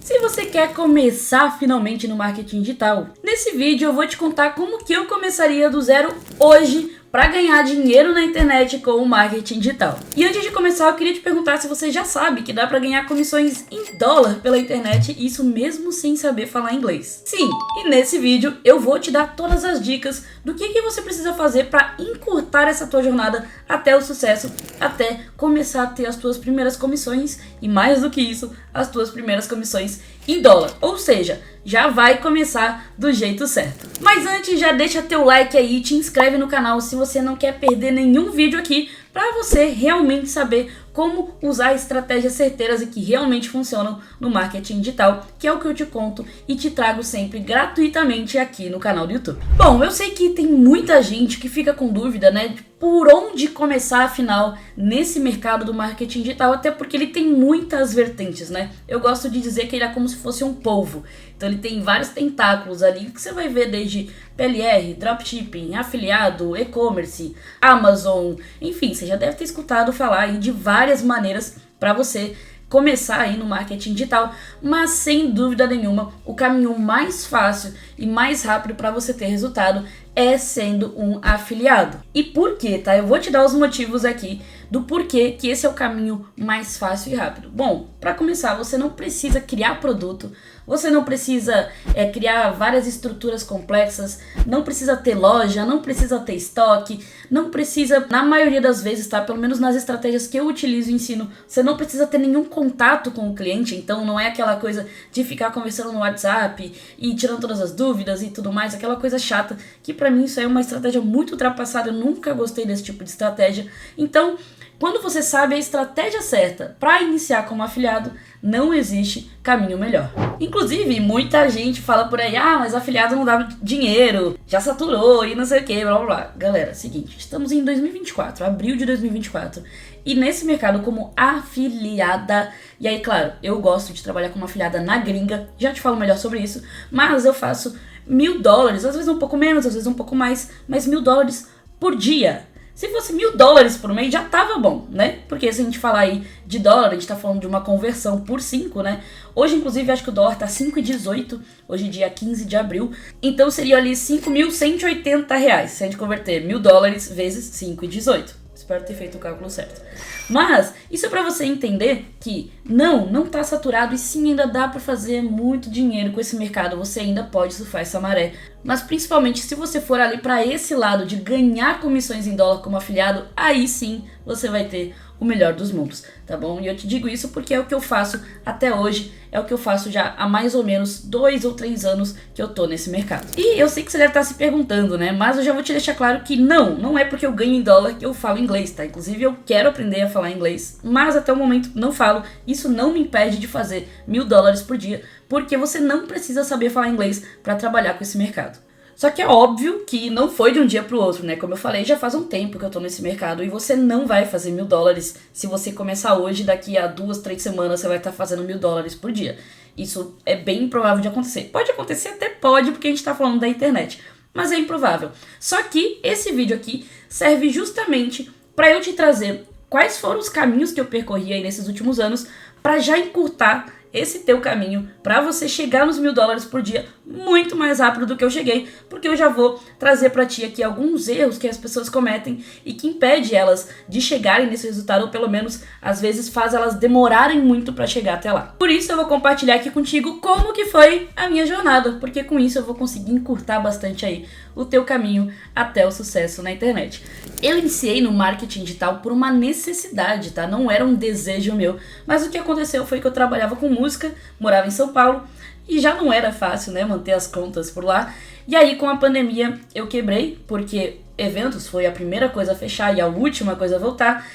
Se você quer começar finalmente no marketing digital, nesse vídeo eu vou te contar como que eu começaria do zero hoje para ganhar dinheiro na internet com o marketing digital. E antes de começar, eu queria te perguntar se você já sabe que dá para ganhar comissões em dólar pela internet, isso mesmo sem saber falar inglês. Sim, e nesse vídeo eu vou te dar todas as dicas do que você precisa fazer para encurtar essa tua jornada até o sucesso, até começar a ter as tuas primeiras comissões e, mais do que isso, as tuas primeiras comissões em dólar. Ou seja, já vai começar do jeito certo. Mas antes, já deixa teu like aí e te inscreve no canal se você não quer perder nenhum vídeo aqui, para você realmente saber como usar estratégias certeiras e que realmente funcionam no marketing digital, que é o que eu te conto e te trago sempre gratuitamente aqui no canal do YouTube. Bom, eu sei que tem muita gente que fica com dúvida, né, de por onde começar afinal nesse mercado do marketing digital, até porque ele tem muitas vertentes, né? Eu gosto de dizer que ele é como se fosse um polvo. Então ele tem vários tentáculos ali que você vai ver desde PLR, dropshipping, afiliado, e-commerce, Amazon, enfim, você já deve ter escutado falar aí de várias maneiras para você começar aí no marketing digital, mas sem dúvida nenhuma, o caminho mais fácil e mais rápido para você ter resultado é sendo um afiliado. E por quê, tá? Eu vou te dar os motivos aqui do porquê que esse é o caminho mais fácil e rápido. Bom, para começar, você não precisa criar produto, você não precisa criar várias estruturas complexas, não precisa ter loja, não precisa ter estoque, não precisa, na maioria das vezes, tá? Pelo menos nas estratégias que eu utilizo e ensino, você não precisa ter nenhum contato com o cliente, então não é aquela coisa de ficar conversando no WhatsApp e tirando todas as dúvidas e tudo mais, aquela coisa chata, que pra mim isso é uma estratégia muito ultrapassada, eu nunca gostei desse tipo de estratégia. Então, quando você sabe a estratégia certa para iniciar como afiliado, não existe caminho melhor. Inclusive, muita gente fala por aí, mas afiliado não dá dinheiro, já saturou e não sei o que, blá blá blá. Galera, seguinte, estamos em 2024, abril de 2024, e nesse mercado como afiliada, e aí, claro, eu gosto de trabalhar como afiliada na gringa, já te falo melhor sobre isso, mas eu faço $1.000, às vezes um pouco menos, às vezes um pouco mais, mas $1.000 por dia. Se fosse $1.000 por mês, já tava bom, né? Porque se a gente falar aí de dólar, a gente tá falando de uma conversão por 5, né? Hoje, inclusive, acho que o dólar tá 5,18, hoje dia 15 de abril. Então, seria ali R$5.180, se a gente converter $1.000 vezes 5,18. Espero ter feito o cálculo certo. Mas, isso é pra você entender que não tá saturado e sim ainda dá pra fazer muito dinheiro com esse mercado. Você ainda pode surfar essa maré. Mas principalmente se você for ali pra esse lado de ganhar comissões em dólar como afiliado, aí sim você vai ter o melhor dos mundos, tá bom? E eu te digo isso porque é o que eu faço até hoje, é o que eu faço já há mais ou menos 2 ou 3 anos que eu tô nesse mercado. E eu sei que você deve estar se perguntando, né? Mas eu já vou te deixar claro que não é porque eu ganho em dólar que eu falo inglês, tá? Inclusive eu quero aprender a falar inglês, mas até o momento não falo. Isso não me impede de fazer $1.000 por dia, porque você não precisa saber falar inglês para trabalhar com esse mercado. Só que é óbvio que não foi de um dia pro outro, né? Como eu falei, já faz um tempo que eu tô nesse mercado e você não vai fazer $1.000 se você começar hoje, daqui a 2, 3 semanas você vai estar fazendo $1.000 por dia. Isso é bem improvável de acontecer. Pode acontecer, até pode, porque a gente tá falando da internet, mas é improvável. Só que esse vídeo aqui serve justamente para eu te trazer quais foram os caminhos que eu percorri aí nesses últimos anos para já encurtar esse teu caminho para você chegar nos $1.000 por dia muito mais rápido do que eu cheguei, porque eu já vou trazer para ti aqui alguns erros que as pessoas cometem e que impede elas de chegarem nesse resultado, ou pelo menos às vezes faz elas demorarem muito para chegar até lá. Por isso eu vou compartilhar aqui contigo como que foi a minha jornada, porque com isso eu vou conseguir encurtar bastante aí o teu caminho até o sucesso na internet. Eu iniciei no marketing digital por uma necessidade, tá? Não era um desejo meu, mas o que aconteceu foi que eu trabalhava com música, morava em São Paulo e já não era fácil, né, manter as contas por lá. E aí com a pandemia eu quebrei, porque eventos foi a primeira coisa a fechar e a última coisa a voltar.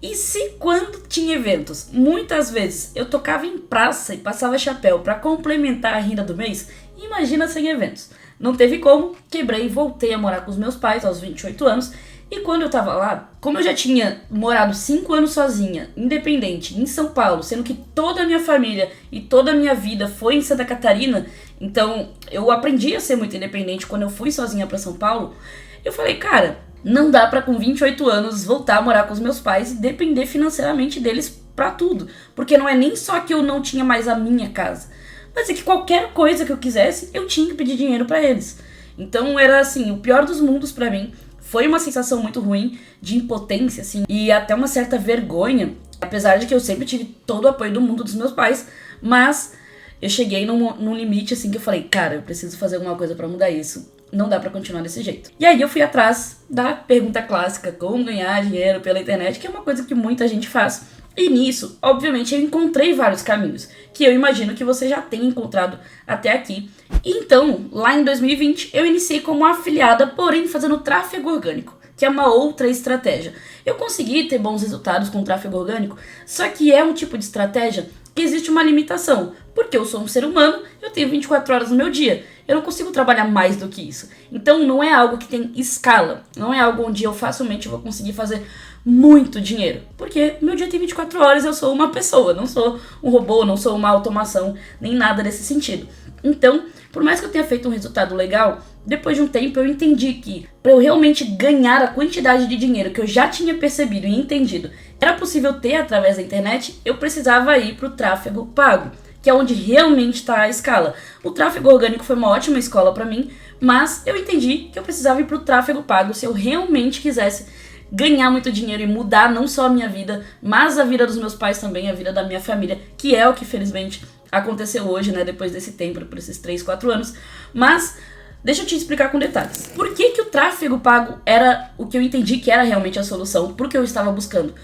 E se quando tinha eventos, muitas vezes eu tocava em praça e passava chapéu para complementar a renda do mês, imagina sem eventos. Não teve como, quebrei e voltei a morar com os meus pais aos 28 anos. E quando eu tava lá, como eu já tinha morado 5 anos sozinha, independente, em São Paulo, sendo que toda a minha família e toda a minha vida foi em Santa Catarina, então eu aprendi a ser muito independente quando eu fui sozinha pra São Paulo, eu falei, cara, não dá pra com 28 anos voltar a morar com os meus pais e depender financeiramente deles pra tudo. Porque não é nem só que eu não tinha mais a minha casa, mas é que qualquer coisa que eu quisesse, eu tinha que pedir dinheiro pra eles. Então era assim, o pior dos mundos pra mim. Foi uma sensação muito ruim de impotência, assim, e até uma certa vergonha, apesar de que eu sempre tive todo o apoio do mundo dos meus pais, mas eu cheguei num limite, assim, que eu falei, cara, eu preciso fazer alguma coisa pra mudar isso. Não dá pra continuar desse jeito. E aí eu fui atrás da pergunta clássica, como ganhar dinheiro pela internet, que é uma coisa que muita gente faz. E nisso, obviamente, eu encontrei vários caminhos, que eu imagino que você já tenha encontrado até aqui. Então, lá em 2020, eu iniciei como afiliada, porém fazendo tráfego orgânico, que é uma outra estratégia. Eu consegui ter bons resultados com tráfego orgânico, só que é um tipo de estratégia que existe uma limitação, porque eu sou um ser humano, eu tenho 24 horas no meu dia, eu não consigo trabalhar mais do que isso. Então não é algo que tem escala, não é algo onde eu facilmente vou conseguir fazer muito dinheiro, porque meu dia tem 24 horas, eu sou uma pessoa, não sou um robô, não sou uma automação, nem nada desse sentido. Então, por mais que eu tenha feito um resultado legal, depois de um tempo eu entendi que para eu realmente ganhar a quantidade de dinheiro que eu já tinha percebido e entendido era possível ter através da internet, eu precisava ir para o tráfego pago, que é onde realmente está a escala. O tráfego orgânico foi uma ótima escola para mim, mas eu entendi que eu precisava ir para o tráfego pago se eu realmente quisesse ganhar muito dinheiro e mudar não só a minha vida, mas a vida dos meus pais também, a vida da minha família, que é o que felizmente aconteceu hoje, né, depois desse tempo, por esses 3, 4 anos. Mas deixa eu te explicar com detalhes. Por que o tráfego pago era o que eu entendi que era realmente a solução, porque eu estava buscando?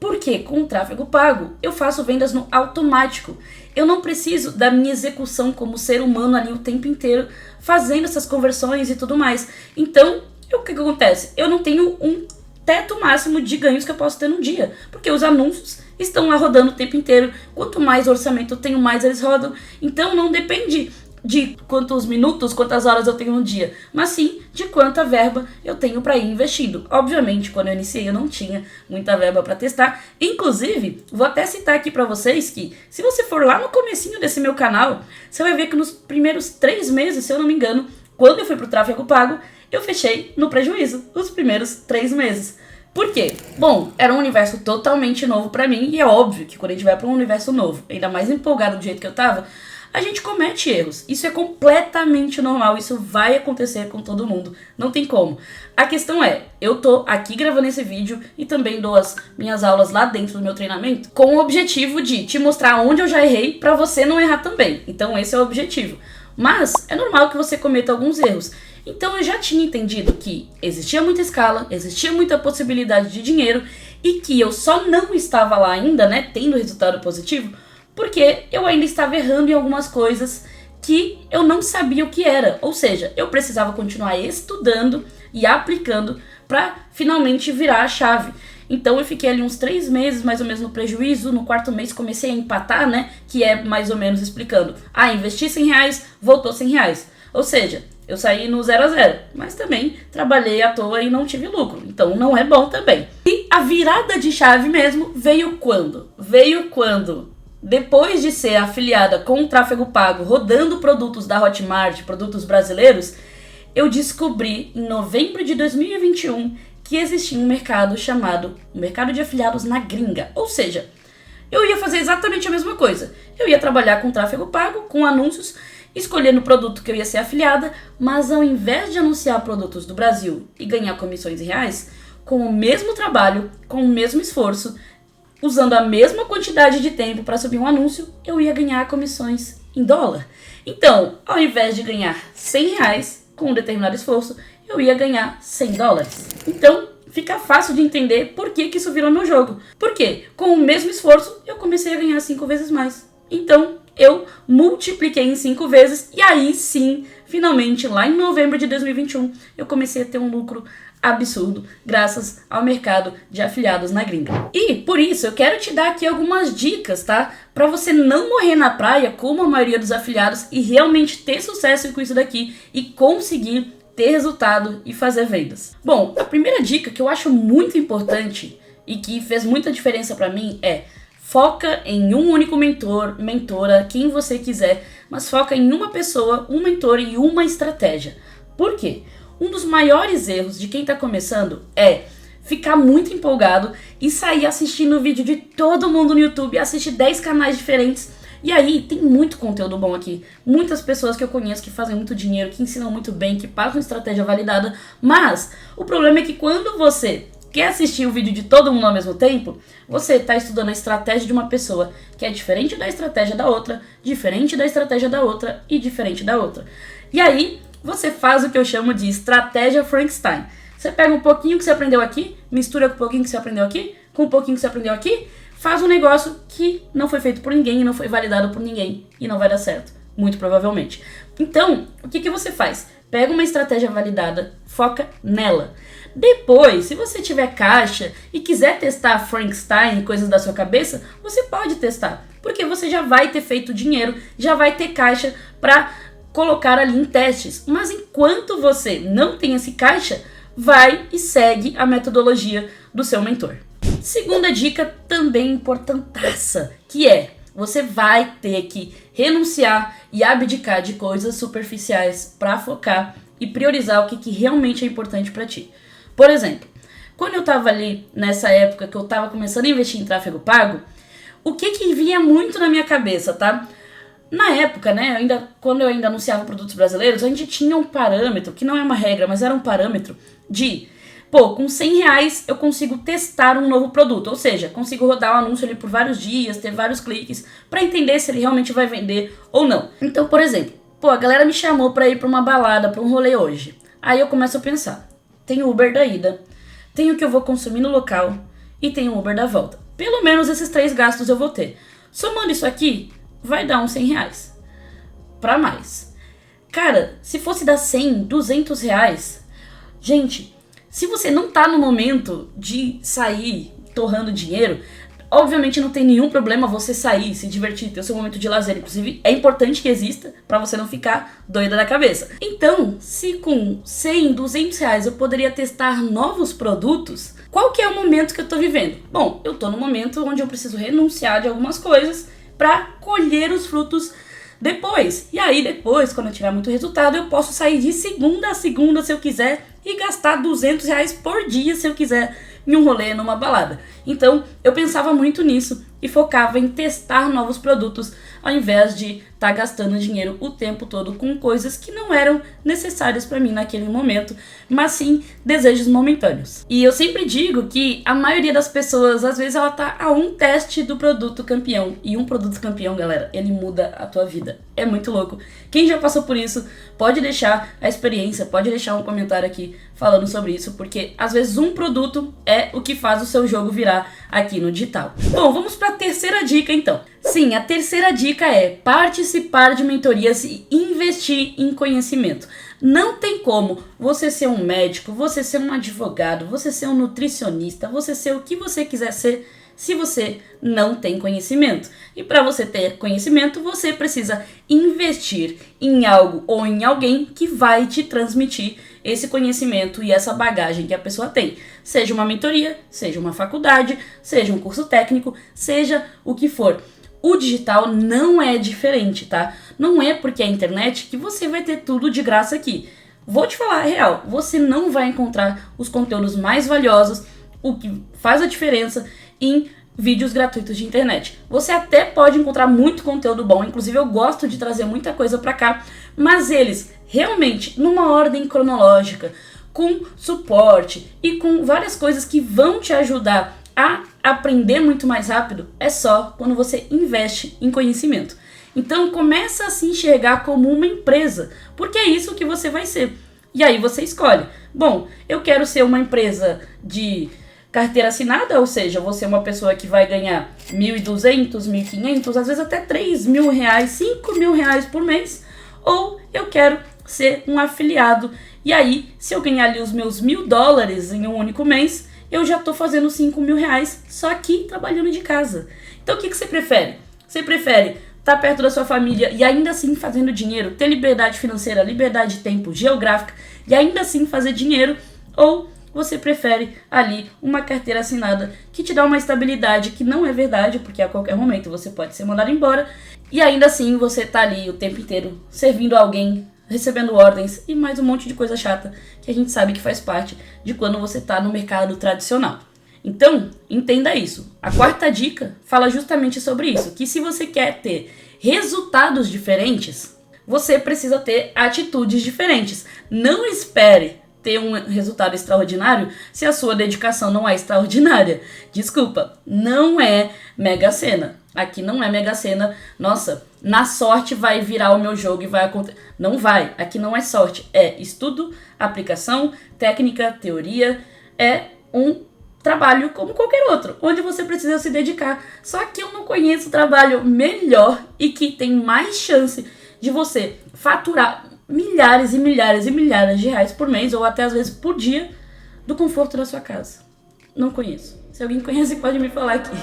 Porque com o tráfego pago eu faço vendas no automático. Eu não preciso da minha execução como ser humano ali o tempo inteiro fazendo essas conversões e tudo mais. Então, o que acontece? Eu não tenho um teto máximo de ganhos que eu posso ter num dia, porque os anúncios estão lá rodando o tempo inteiro. Quanto mais orçamento eu tenho, mais eles rodam. Então não depende de quantos minutos, quantas horas eu tenho no dia, mas sim de quanta verba eu tenho para ir investindo. Obviamente, quando eu iniciei eu não tinha muita verba para testar. Inclusive, vou até citar aqui para vocês que se você for lá no comecinho desse meu canal, você vai ver que nos primeiros 3 meses, se eu não me engano, quando eu fui pro tráfego pago, eu fechei no prejuízo os primeiros 3 meses. Por quê? Bom, era um universo totalmente novo pra mim e é óbvio que quando a gente vai pra um universo novo, ainda mais empolgado do jeito que eu tava, a gente comete erros. Isso é completamente normal, isso vai acontecer com todo mundo, não tem como. A questão é, eu tô aqui gravando esse vídeo e também dou as minhas aulas lá dentro do meu treinamento com o objetivo de te mostrar onde eu já errei pra você não errar também. Então esse é o objetivo. Mas é normal que você cometa alguns erros. Então eu já tinha entendido que existia muita escala, existia muita possibilidade de dinheiro e que eu só não estava lá ainda, né, tendo resultado positivo, porque eu ainda estava errando em algumas coisas que eu não sabia o que era. Ou seja, eu precisava continuar estudando e aplicando para finalmente virar a chave. Então eu fiquei ali uns 3 meses mais ou menos no prejuízo. No 4º mês comecei a empatar, né? Que é mais ou menos explicando. Investi R$100, voltou R$100. Ou seja, eu saí no 0 a 0, mas também trabalhei à toa e não tive lucro. Então não é bom também. E a virada de chave mesmo veio quando? Depois de ser afiliada com o tráfego pago, rodando produtos da Hotmart, produtos brasileiros, eu descobri em novembro de 2021 que existia um mercado chamado mercado de afiliados na gringa. Ou seja, eu ia fazer exatamente a mesma coisa. Eu ia trabalhar com tráfego pago, com anúncios, escolhendo o produto que eu ia ser afiliada, mas ao invés de anunciar produtos do Brasil e ganhar comissões em reais, com o mesmo trabalho, com o mesmo esforço, usando a mesma quantidade de tempo para subir um anúncio, eu ia ganhar comissões em dólar. Então, ao invés de ganhar R$100 com um determinado esforço, eu ia ganhar $100. Então, fica fácil de entender por que isso virou meu jogo. Porque, com o mesmo esforço, eu comecei a ganhar 5 vezes mais. Então, eu multipliquei em 5 vezes e aí sim, finalmente, lá em novembro de 2021, eu comecei a ter um lucro absurdo, graças ao mercado de afiliados na gringa. E, por isso, eu quero te dar aqui algumas dicas, tá? Pra você não morrer na praia, como a maioria dos afiliados, e realmente ter sucesso com isso daqui e conseguir ter resultado e fazer vendas. Bom, a primeira dica que eu acho muito importante e que fez muita diferença pra mim é: foca em um único mentor, mentora, quem você quiser, mas foca em uma pessoa, um mentor e uma estratégia. Por quê? Um dos maiores erros de quem está começando é ficar muito empolgado e sair assistindo o vídeo de todo mundo no YouTube, assistir 10 canais diferentes E aí tem muito conteúdo bom aqui, muitas pessoas que eu conheço que fazem muito dinheiro, que ensinam muito bem, que passam estratégia validada, mas o problema é que quando você quer assistir o vídeo de todo mundo ao mesmo tempo, você está estudando a estratégia de uma pessoa que é diferente da estratégia da outra, diferente da estratégia da outra e diferente da outra. E aí você faz o que eu chamo de estratégia Frankenstein. Você pega um pouquinho que você aprendeu aqui, mistura com um pouquinho que você aprendeu aqui, com um pouquinho que você aprendeu aqui, faz um negócio que não foi feito por ninguém, não foi validado por ninguém e não vai dar certo, muito provavelmente. Então, o que você faz? Pega uma estratégia validada, foca nela. Depois, se você tiver caixa e quiser testar Frankenstein e coisas da sua cabeça, você pode testar, porque você já vai ter feito dinheiro, já vai ter caixa para colocar ali em testes. Mas enquanto você não tem esse caixa, vai e segue a metodologia do seu mentor. Segunda dica também importantaça, que é: você vai ter que renunciar e abdicar de coisas superficiais para focar e priorizar o que realmente é importante para ti. Por exemplo, quando eu tava ali nessa época que eu tava começando a investir em tráfego pago, o que vinha muito na minha cabeça, tá? Na época, né, quando eu ainda anunciava produtos brasileiros, a gente tinha um parâmetro, que não é uma regra, mas era um parâmetro de, com R$100 eu consigo testar um novo produto, ou seja, consigo rodar o anúncio ali por vários dias, ter vários cliques, para entender se ele realmente vai vender ou não. Então, por exemplo, a galera me chamou para ir para uma balada, para um rolê hoje. Aí eu começo a pensar, tem o Uber da ida, tem o que eu vou consumir no local e tem o Uber da volta. Pelo menos esses 3 gastos eu vou ter. Somando isso aqui, vai dar uns R$100 para mais. Cara, se fosse dar 100, R$200, gente, se você não tá no momento de sair torrando dinheiro, obviamente não tem nenhum problema você sair, se divertir, ter o seu momento de lazer. Inclusive, é importante que exista para você não ficar doida da cabeça. Então, se com 100, R$200 eu poderia testar novos produtos, qual que é o momento que eu tô vivendo? Bom, eu tô no momento onde eu preciso renunciar de algumas coisas para colher os frutos depois. E aí depois, quando eu tiver muito resultado, eu posso sair de segunda a segunda se eu quiser e gastar R$200 por dia se eu quiser em um rolê, numa balada. Então eu pensava muito nisso e focava em testar novos produtos ao invés de estar gastando dinheiro o tempo todo com coisas que não eram necessárias para mim naquele momento, mas sim desejos momentâneos. E eu sempre digo que a maioria das pessoas, às vezes, ela tá a um teste do produto campeão. E um produto campeão, galera, ele muda a tua vida. É muito louco. Quem já passou por isso, pode deixar a experiência, pode deixar um comentário aqui falando sobre isso, porque às vezes um produto é o que faz o seu jogo virar aqui no digital. Bom, vamos para a terceira dica então. Sim, a terceira dica é participar de mentorias e investir em conhecimento. Não tem como você ser um médico, você ser um advogado, você ser um nutricionista, você ser o que você quiser ser, se você não tem conhecimento. E para você ter conhecimento, você precisa investir em algo ou em alguém que vai te transmitir esse conhecimento e essa bagagem que a pessoa tem. Seja uma mentoria, seja uma faculdade, seja um curso técnico, seja o que for. O digital não é diferente, tá? Não é porque é a internet que você vai ter tudo de graça aqui. Vou te falar a real, você não vai encontrar os conteúdos mais valiosos, o que faz a diferença em vídeos gratuitos de internet. Você até pode encontrar muito conteúdo bom, inclusive eu gosto de trazer muita coisa pra cá, mas eles realmente numa ordem cronológica, com suporte e com várias coisas que vão te ajudar a aprender muito mais rápido, é só quando você investe em conhecimento. Então começa a se enxergar como uma empresa, porque é isso que você vai ser. E aí você escolhe. Bom, eu quero ser uma empresa de carteira assinada, ou seja, você é uma pessoa que vai ganhar R$1.200, R$1.500, às vezes até R$3.000, R$5.000 por mês, ou eu quero ser um afiliado, e aí, se eu ganhar ali os meus $1.000 em um único mês, eu já tô fazendo R$5.000 só aqui trabalhando de casa. Então o que você prefere? Você prefere estar perto da sua família e ainda assim fazendo dinheiro, ter liberdade financeira, liberdade de tempo, geográfica e ainda assim fazer dinheiro, ou você prefere ali uma carteira assinada que te dá uma estabilidade que não é verdade, porque a qualquer momento você pode ser mandado embora e ainda assim você tá ali o tempo inteiro servindo alguém, recebendo ordens e mais um monte de coisa chata que a gente sabe que faz parte de quando você tá no mercado tradicional. Então, entenda isso. A quarta dica fala justamente sobre isso, que se você quer ter resultados diferentes, você precisa ter atitudes diferentes. Não espere ter um resultado extraordinário se a sua dedicação não é extraordinária. Desculpa, não é Mega Sena. Aqui não é Mega Sena. Nossa, na sorte vai virar o meu jogo e vai acontecer. Não vai. Aqui não é sorte. É estudo, aplicação, técnica, teoria. É um trabalho como qualquer outro, onde você precisa se dedicar. Só que eu não conheço trabalho melhor e que tem mais chance de você faturar milhares e milhares e milhares de reais por mês, ou até às vezes por dia, do conforto da sua casa. Não conheço. Se alguém conhece, pode me falar aqui.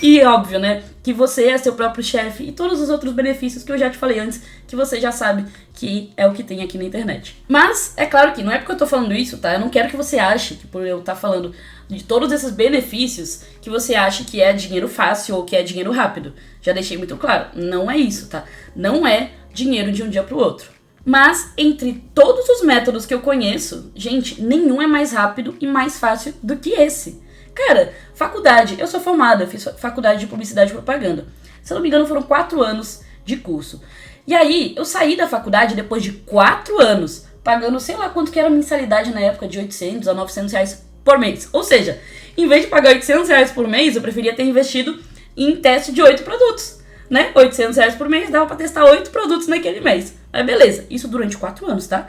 E óbvio, né, que você é seu próprio chefe e todos os outros benefícios que eu já te falei antes, que você já sabe que é o que tem aqui na internet. Mas, é claro que não é porque eu tô falando isso, tá? Eu não quero que você ache que por eu estar falando de todos esses benefícios, que você ache que é dinheiro fácil ou que é dinheiro rápido. Já deixei muito claro, não é isso, tá? Não é dinheiro de um dia pro outro. Mas, entre todos os métodos que eu conheço, gente, nenhum é mais rápido e mais fácil do que esse. Cara, faculdade, eu sou formada, eu fiz faculdade de publicidade e propaganda. Se eu não me engano, foram 4 anos de curso. E aí, eu saí da faculdade depois de 4 anos, pagando sei lá quanto que era a mensalidade na época, de 800 a 900 reais por mês. Ou seja, em vez de pagar 800 reais por mês, eu preferia ter investido em teste de 8 produtos, né? 800 reais por mês, dava pra testar 8 produtos naquele mês. Mas beleza, isso durante 4 anos, tá?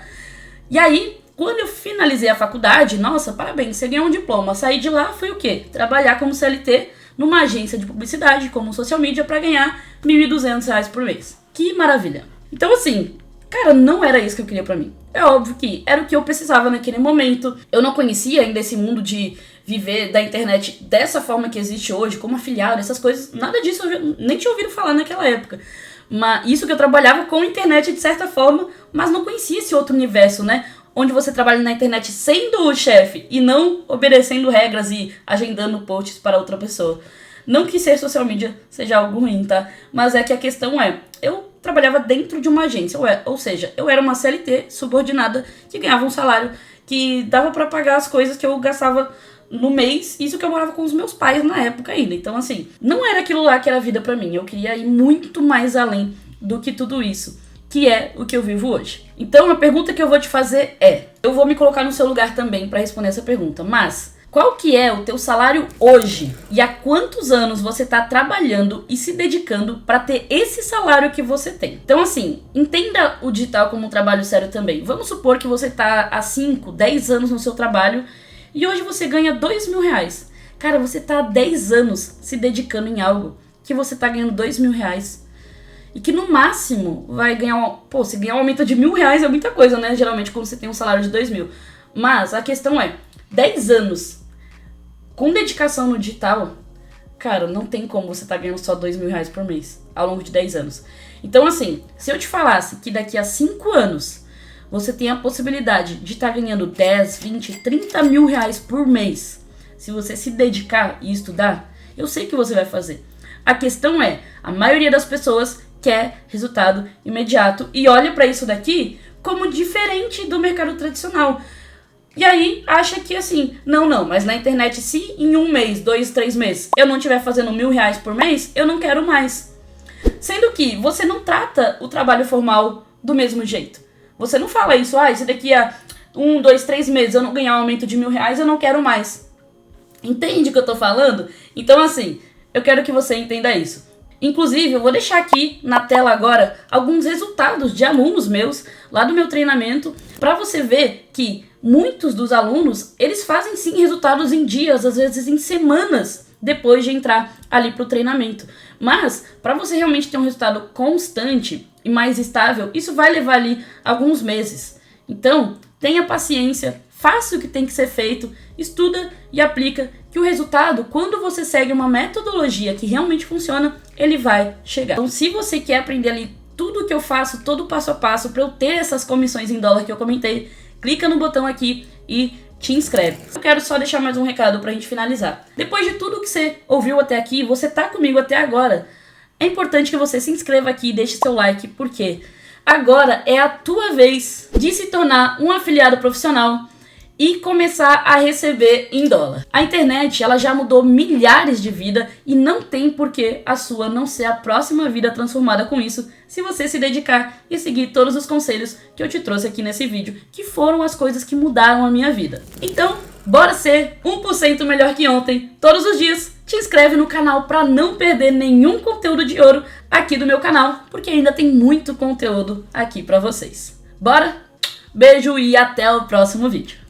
E aí, quando eu finalizei a faculdade, nossa, parabéns, você ganhou um diploma. Saí de lá, foi o quê? Trabalhar como CLT numa agência de publicidade, como social media, pra ganhar R$1.200 por mês. Que maravilha. Então, assim, cara, não era isso que eu queria pra mim. É óbvio que era o que eu precisava naquele momento. Eu não conhecia ainda esse mundo de viver da internet dessa forma que existe hoje, como afiliado, essas coisas. Nada disso eu nem tinha ouvido falar naquela época. Mas isso que eu trabalhava com internet de certa forma, mas não conhecia esse outro universo, né? Onde você trabalha na internet sendo o chefe e não obedecendo regras e agendando posts para outra pessoa. Não que ser social media seja algo ruim, tá? Mas é que a questão é, eu trabalhava dentro de uma agência, ou seja, eu era uma CLT subordinada que ganhava um salário que dava pra pagar as coisas que eu gastava no mês, isso que eu morava com os meus pais na época ainda. Então, assim, não era aquilo lá que era vida pra mim. Eu queria ir muito mais além do que tudo isso, que é o que eu vivo hoje. Então, a pergunta que eu vou te fazer é, eu vou me colocar no seu lugar também pra responder essa pergunta, mas qual que é o teu salário hoje? E há quantos anos você tá trabalhando e se dedicando pra ter esse salário que você tem? Então, assim, entenda o digital como um trabalho sério também. Vamos supor que você tá há 5, 10 anos no seu trabalho e hoje você ganha R$2.000. Cara, você tá há 10 anos se dedicando em algo que você tá ganhando R$2.000. E que no máximo vai ganhar... Pô, se ganhar um aumento de R$1.000 é muita coisa, né? Geralmente quando você tem um salário de 2.000. Mas a questão é, 10 anos com dedicação no digital, cara, não tem como você tá ganhando só R$2.000 por mês ao longo de 10 anos. Então, assim, se eu te falasse que daqui a 5 anos você tem a possibilidade de estar ganhando 10, 20, 30 mil reais por mês, se você se dedicar e estudar, eu sei que você vai fazer. A questão é, a maioria das pessoas quer resultado imediato e olha pra isso daqui como diferente do mercado tradicional. E aí acha que assim, não, mas na internet se em 1 mês, 2, 3 meses eu não estiver fazendo R$1.000 por mês, eu não quero mais. Sendo que você não trata o trabalho formal do mesmo jeito. Você não fala isso, se daqui a 1, 2, 3 meses eu não ganhar um aumento de R$1.000, eu não quero mais. Entende o que eu tô falando? Então assim, eu quero que você entenda isso. Inclusive, eu vou deixar aqui na tela agora alguns resultados de alunos meus, lá do meu treinamento, para você ver que muitos dos alunos, eles fazem sim resultados em dias, às vezes em semanas, depois de entrar ali pro treinamento. Mas, para você realmente ter um resultado constante e mais estável, isso vai levar ali alguns meses. Então, tenha paciência, faça o que tem que ser feito, estuda e aplica, que o resultado, quando você segue uma metodologia que realmente funciona, ele vai chegar. Então, se você quer aprender ali tudo que eu faço, todo passo a passo, para eu ter essas comissões em dólar que eu comentei, clica no botão aqui e te inscreve. Eu quero só deixar mais um recado pra gente finalizar. Depois de tudo que você ouviu até aqui, você tá comigo até agora, é importante que você se inscreva aqui e deixe seu like, porque agora é a tua vez de se tornar um afiliado profissional e começar a receber em dólar. A internet, ela já mudou milhares de vidas e não tem por que a sua não ser a próxima vida transformada com isso, se você se dedicar e seguir todos os conselhos que eu te trouxe aqui nesse vídeo, que foram as coisas que mudaram a minha vida. Então, bora ser 1% melhor que ontem, todos os dias. Te inscreve no canal para não perder nenhum conteúdo de ouro aqui do meu canal, porque ainda tem muito conteúdo aqui para vocês. Bora? Beijo e até o próximo vídeo.